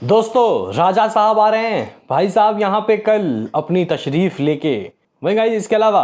दोस्तों राजा साहब आ रहे हैं। भाई साहब यहाँ पे कल अपनी तशरीफ़ लेके। वही गाइस इसके अलावा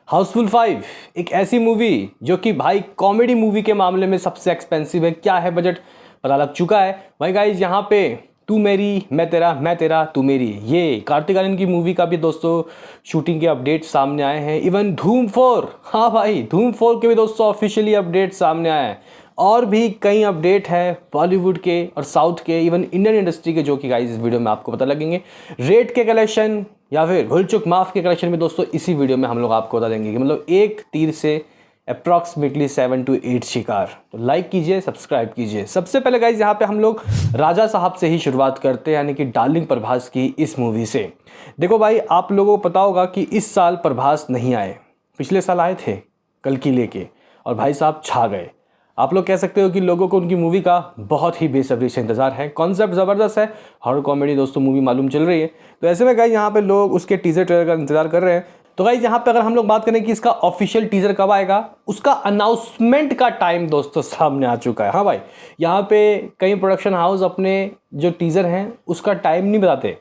हाउसफुल 5 एक ऐसी मूवी जो कि भाई कॉमेडी मूवी के मामले में सबसे एक्सपेंसिव है। क्या है बजट पता लग चुका है। वही गाइस यहाँ पे तू मेरी मैं तेरा तू मेरी, ये कार्तिक आर्यन की मूवी का भी दोस्तों शूटिंग के अपडेट सामने आए हैं। इवन धूम 4, हाँ भाई धूम 4 के भी दोस्तों ऑफिशियली अपडेट सामने आए हैं। और भी कई अपडेट है बॉलीवुड के और साउथ के, इवन इंडियन इंडस्ट्री के, जो कि गाइस इस वीडियो में आपको पता लगेंगे। रेट के कलेक्शन या फिर भूल चुक माफ के कलेक्शन में दोस्तों इसी वीडियो में हम लोग आपको बता देंगे कि मतलब एक तीर से अप्रॉक्सीमेटली 7 to 8 शिकार। तो लाइक कीजिए, सब्सक्राइब कीजिए। सबसे पहले गाइस यहाँ पे हम लोग राजा साहब से ही शुरुआत करते हैं, यानी कि डार्लिंग प्रभास की इस मूवी से। देखो भाई आप लोगों को पता होगा कि इस साल प्रभास नहीं आए, पिछले साल आए थे कल की लेके, और भाई साहब छा गए। आप लोग कह सकते हो कि लोगों को उनकी मूवी का बहुत ही बेसब्री से इंतजार है। कॉन्सेप्ट ज़बरदस्त है, हॉरर कॉमेडी दोस्तों मूवी मालूम चल रही है। तो ऐसे में गाइस यहाँ पे लोग उसके टीजर ट्रेलर का इंतजार कर रहे हैं। तो गाइस यहाँ पे अगर हम लोग बात करें कि इसका ऑफिशियल टीजर कब आएगा, उसका अनाउंसमेंट का टाइम दोस्तों सामने आ चुका है। हाँ भाई यहाँ पे कई प्रोडक्शन हाउस अपने जो टीजर हैं उसका टाइम नहीं बताते,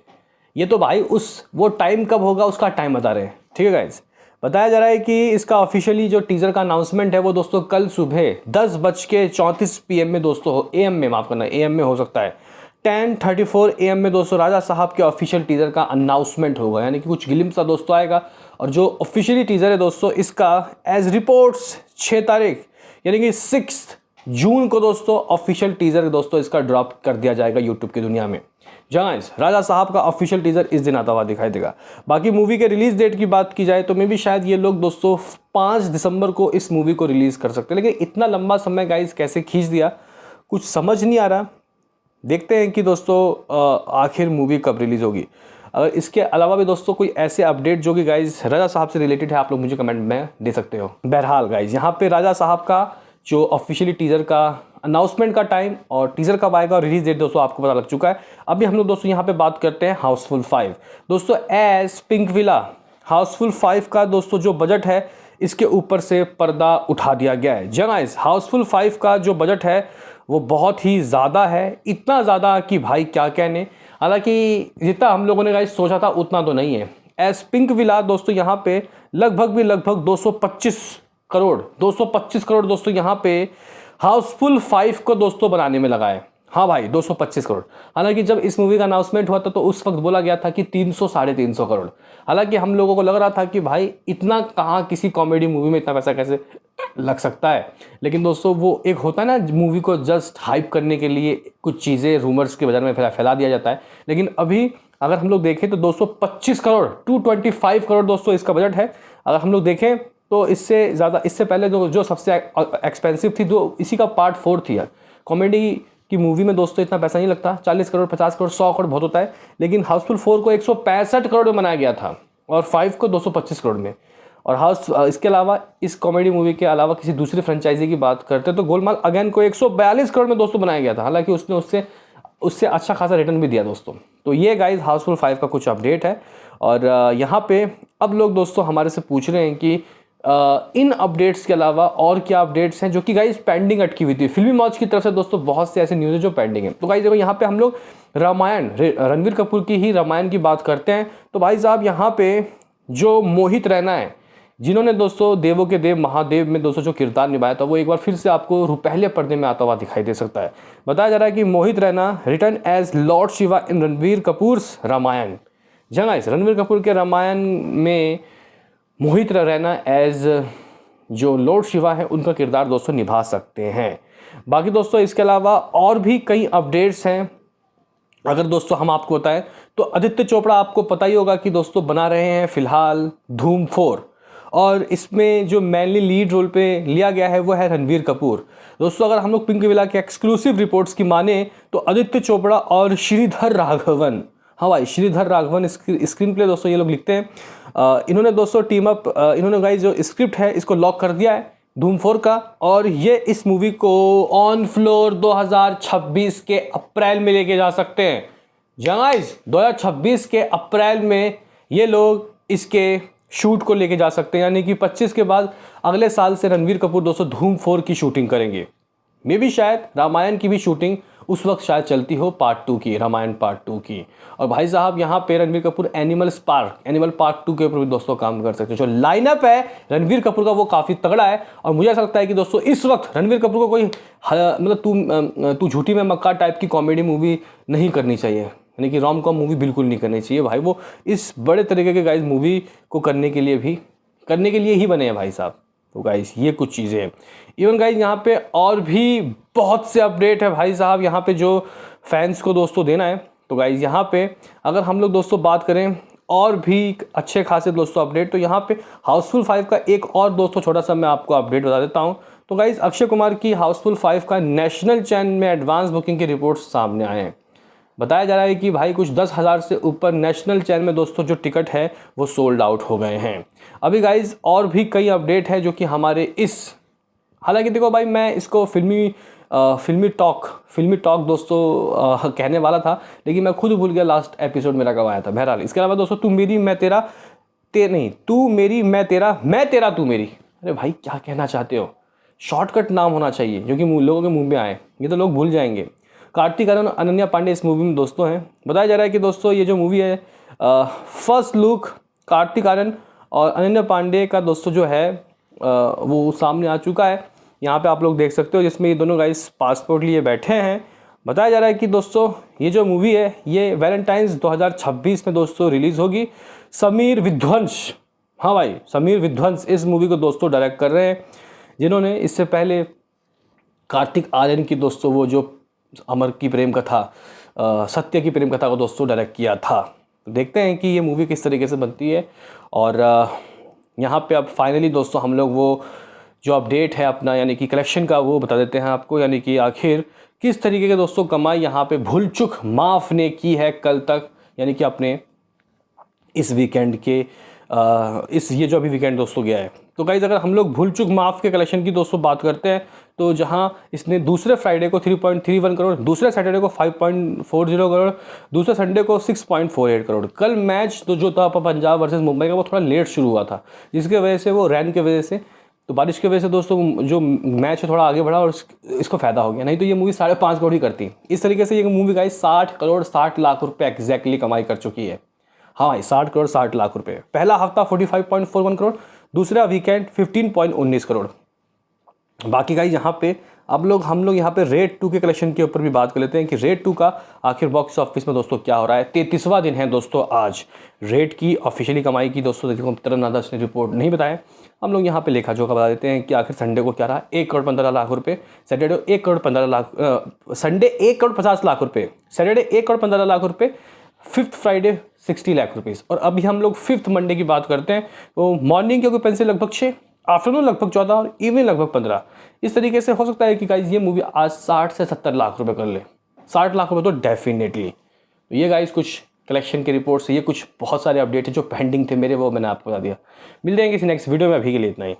ये तो भाई वो टाइम कब होगा उसका टाइम बता रहे हैं। ठीक है गाइस, बताया जा रहा है कि इसका ऑफिशियली जो टीजर का अनाउंसमेंट है वो दोस्तों कल सुबह 10:34 PM में दोस्तों AM में, माफ करना AM में हो सकता है, 10:34 AM में दोस्तों राजा साहब के ऑफिशियल टीजर का अनाउंसमेंट होगा। यानी कि कुछ ग्लिम्स सा दोस्तों आएगा। और जो ऑफिशियली टीजर है दोस्तों इसका एज रिपोर्ट्स 6 तारीख यानी कि 6 जून को दोस्तों ऑफिशियल टीजर दोस्तों इसका ड्रॉप कर दिया जाएगा यूट्यूब की दुनिया में। जहाँ राजा साहब का ऑफिशियल टीजर इस दिन आता हुआ दिखाई देगा। बाकी मूवी के रिलीज डेट की बात की जाए तो मे भी शायद ये लोग दोस्तों 5 दिसंबर को इस मूवी को रिलीज कर सकते हैं, लेकिन इतना लंबा समय गाइस कैसे खींच दिया कुछ समझ नहीं आ रहा। देखते हैं कि दोस्तों आखिर मूवी कब रिलीज होगी। अगर इसके अलावा भी दोस्तों कोई ऐसे अपडेट जो कि गाइस राजा साहब से रिलेटेड है, आप लोग मुझे कमेंट में दे सकते हो। बहरहाल गाइस यहाँ पे राजा साहब का जो ऑफिशियली टीजर का अनाउंसमेंट का टाइम और टीजर कब आएगा और रिलीज डेट दोस्तों आपको पता लग चुका है। अभी हम लोग दोस्तों यहाँ पे बात करते हैं हाउसफुल 5। दोस्तों एज पिंक विला हाउसफुल 5 का दोस्तों जो बजट है इसके ऊपर से पर्दा उठा दिया गया है। जगह हाउसफुल 5 का जो बजट है वो बहुत ही ज़्यादा है, इतना ज़्यादा कि भाई क्या कहने। हालांकि जितना हम लोगों ने गाइस सोचा था उतना तो नहीं है। एज पिंक विला दोस्तों यहाँ पे लगभग 225 करोड़ दोस्तों यहाँ पे हाउसफुल 5 को दोस्तों बनाने में लगा है। हाँ भाई 225 करोड़। हालांकि जब इस मूवी का अनाउंसमेंट हुआ था तो उस वक्त बोला गया था कि 300-350 करोड़। हालांकि हम लोगों को लग रहा था कि भाई इतना कहाँ किसी कॉमेडी मूवी में इतना पैसा कैसे लग सकता है। लेकिन दोस्तों वो एक होता है ना मूवी को जस्ट हाइप करने के लिए कुछ चीज़ें रूमर्स के बाजार में फैला दिया जाता है। लेकिन अभी अगर हम लोग देखें तो 225 करोड़ 225 करोड़ दोस्तों इसका बजट है। अगर हम लोग देखें तो इससे ज़्यादा, इससे पहले जो सबसे एक्सपेंसिव थी जो इसी का पार्ट 4 थी यार। कॉमेडी की मूवी में दोस्तों इतना पैसा नहीं लगता, 40 करोड़ 50 करोड़ 100 करोड़ बहुत होता है। लेकिन हाउसफुल 4 को 165 करोड़ में बनाया गया था और 5 को 225 करोड़ में। और इसके अलावा इस कॉमेडी मूवी के अलावा किसी दूसरी फ्रेंचाइजी की बात करते हैं तो गोलमाल अगेन को 142 करोड़ में दोस्तों बनाया गया था। हालांकि उसने उससे अच्छा खासा रिटर्न भी दिया दोस्तों। तो ये गाइस हाउसफुल 5 का कुछ अपडेट है। और यहाँ पे अब लोग दोस्तों हमारे से पूछ रहे हैं कि इन अपडेट्स के अलावा और क्या अपडेट्स हैं जो कि गाइस पेंडिंग अटकी हुई थी। फिल्मी मौज की तरफ से दोस्तों बहुत से ऐसे न्यूज़ है जो पेंडिंग है। तो गाइस देखो यहाँ पे हम लोग रामायण रणवीर कपूर की ही रामायण की बात करते हैं। तो भाई साहब यहाँ पे जो मोहित रैना है जिन्होंने दोस्तों देवों के देव महादेव में दोस्तों जो किरदार निभाया था वो एक बार फिर से आपको पहले पर्दे में आता हुआ दिखाई दे सकता है। बताया जा रहा है कि Mohit Raina returns as lord Shiva in Ranbir Kapoor's Ramayana. जहाँ इस रणवीर कपूर के रामायण में मोहित रैना एज जो लॉर्ड शिवा है उनका किरदार दोस्तों निभा सकते हैं। बाकी दोस्तों इसके अलावा और भी कई अपडेट्स हैं। अगर दोस्तों हम आपको बताएं तो आदित्य चोपड़ा आपको पता ही होगा कि दोस्तों बना रहे हैं फिलहाल धूम 4, और इसमें जो मेनली लीड रोल पे लिया गया है वो है रणवीर कपूर। दोस्तों अगर हम लोग पिंक विला के एक्सक्लूसिव रिपोर्ट्स की माने तो आदित्य चोपड़ा और श्रीधर राघवन, हाँ भाई श्रीधर राघवन स्क्रीन प्ले दोस्तों ये लोग लिखते हैं। इन्होंने दोस्तों टीम अप, इन्होंने गाइस जो स्क्रिप्ट है इसको लॉक कर दिया है धूम 4 का, और ये इस मूवी को ऑन फ्लोर 2026 के अप्रैल में लेके जा सकते हैं। गाइस 2026 के अप्रैल में ये लोग इसके शूट को लेके जा सकते हैं, यानी कि 25 के बाद अगले साल से रणवीर कपूर दोस्तों धूम 4 की शूटिंग करेंगे। मे भी शायद रामायण की भी शूटिंग उस वक्त शायद चलती हो पार्ट 2 की, रामायण पार्ट 2 की। और भाई साहब यहाँ पे रणबीर कपूर एनिमल पार्ट 2 के ऊपर भी दोस्तों काम कर सकते हैं। जो लाइनअप है रणबीर कपूर का वो काफ़ी तगड़ा है। और मुझे ऐसा लगता है कि दोस्तों इस वक्त रणबीर कपूर को कोई मतलब तू झूठी में मक्का टाइप की कॉमेडी मूवी नहीं करनी चाहिए, यानी कि रोम कॉम मूवी बिल्कुल नहीं करनी चाहिए भाई। वो इस बड़े तरीके के गाइज मूवी को करने के लिए ही बने हैं भाई साहब। तो गाइज ये कुछ चीज़ें हैं। इवन गाइज यहाँ पे और भी बहुत से अपडेट है भाई साहब यहाँ पे जो फैंस को दोस्तों देना है। तो गाइज यहाँ पे अगर हम लोग दोस्तों बात करें और भी अच्छे खासे दोस्तों अपडेट, तो यहाँ पे हाउसफुल 5 का एक और दोस्तों छोटा सा मैं आपको अपडेट बता देता हूँ। तो गाइज अक्षय कुमार की हाउसफुल 5 का नेशनल चैन में एडवांस बुकिंग की रिपोर्ट सामने आए हैं। बताया जा रहा है कि भाई कुछ 10,000 से ऊपर नेशनल चैन में दोस्तों जो टिकट है वो सोल्ड आउट हो गए हैं। अभी गाइज और भी कई अपडेट है जो कि हमारे हालांकि देखो भाई मैं इसको फिल्मी टॉक दोस्तों कहने वाला था, लेकिन मैं खुद भूल गया लास्ट एपिसोड मेरा कब आया था। बहरहाल इसके अलावा दोस्तों तू मेरी मैं तेरा तू मेरी मैं तेरा तू मेरी, अरे भाई क्या कहना चाहते हो? शॉर्टकट नाम होना चाहिए जो कि लोगों के मुंह में आए, ये तो लोग भूल जाएंगे। कार्तिक आर्यन और अनन्या पांडे इस मूवी में दोस्तों हैं। बताया जा रहा है कि दोस्तों ये जो मूवी है फर्स्ट लुक कार्तिक आर्यन और अनन्या पांडे का दोस्तों जो है वो सामने आ चुका है। यहाँ पे आप लोग देख सकते हो जिसमें ये दोनों गाइस पासपोर्ट लिए बैठे हैं। बताया जा रहा है कि दोस्तों ये जो मूवी है ये वैलेंटाइंस 2026 में दोस्तों रिलीज़ होगी। समीर विध्वंस, हाँ भाई समीर विध्वंस इस मूवी को दोस्तों डायरेक्ट कर रहे हैं, जिन्होंने इससे पहले कार्तिक आर्यन की दोस्तों वो जो अमर की प्रेम कथा सत्य की प्रेम कथा को दोस्तों डायरेक्ट किया था। तो देखते हैं कि ये मूवी किस तरीके से बनती है। और यहाँ पे अब फाइनली दोस्तों हम लोग वो जो अपडेट है अपना यानी कि कलेक्शन का वो बता देते हैं आपको, यानी कि आखिर किस तरीके के दोस्तों कमाई यहाँ पे भूल चूक माफ़ ने की है कल तक, यानी कि अपने इस वीकेंड के ये जो अभी वीकेंड दोस्तों गया है। तो गाइज अगर हम लोग भूल चूक माफ़ के कलेक्शन की दोस्तों बात करते हैं तो जहां इसने दूसरे फ्राइडे को 3.31 करोड़, दूसरे सैटरडे को 5.40 करोड़, दूसरे संडे को 6.48 करोड़। कल मैच तो जो था पंजाब वर्सेस मुंबई का वो थोड़ा लेट शुरू हुआ था, जिसकी वजह से वो रैन की वजह से तो बारिश की वजह से दोस्तों जो मैच है थोड़ा आगे बढ़ा और इसको फ़ायदा हो गया, नहीं तो ये मूवी 5.5 करोड़ ही करती। इस तरीके से ये मूवी गाइस 60 करोड़ 60 लाख रुपये एग्जैक्टली कमाई कर चुकी है। हाँ भाई 60 करोड़ 60 लाख रुपये। पहला हफ्ता 45.41 करोड़, दूसरा वीकेंड 15.19 करोड़। बाकी गाइस यहाँ पे हम लोग यहाँ पे रेड 2 के कलेक्शन के ऊपर भी बात कर लेते हैं कि रेड 2 का आखिर बॉक्स ऑफिस में दोस्तों क्या हो रहा है। 33वां दिन है दोस्तों आज रेड की ऑफिशियली कमाई की दोस्तों। देखो तरनादस ने रिपोर्ट नहीं बताया, हम लोग यहाँ पे लेखा जोखा बता देते हैं कि आखिर संडे को क्या रहा। 1 करोड़ 15 लाख रुपये, सैटरडे 1 करोड़ 15 लाख, संडे 1 करोड़ 50 लाख रुपये, सैटरडे 1 करोड़ 15 लाख रुपये, फिफ्थ फ्राइडे 60 लाख रुपीज़। और अभी हम लोग फिफ्थ मंडे की बात करते हैं तो मॉर्निंग के ऑक्यूपेंसी लगभग 6, आफ्टरनून लगभग 14 और इवनिंग लगभग 15। इस तरीके से हो सकता है कि गाइज ये मूवी आज 60 से 70 लाख रुपए कर ले। 60 लाख रुपए तो डेफिनेटली। तो ये गाइज कुछ कलेक्शन की रिपोर्ट से ये कुछ बहुत सारे अपडेट है जो पेंडिंग थे मेरे, वो मैंने आपको बता दिया। मिलते हैं किसी नेक्स्ट वीडियो में, अभी के लिए इतना ही।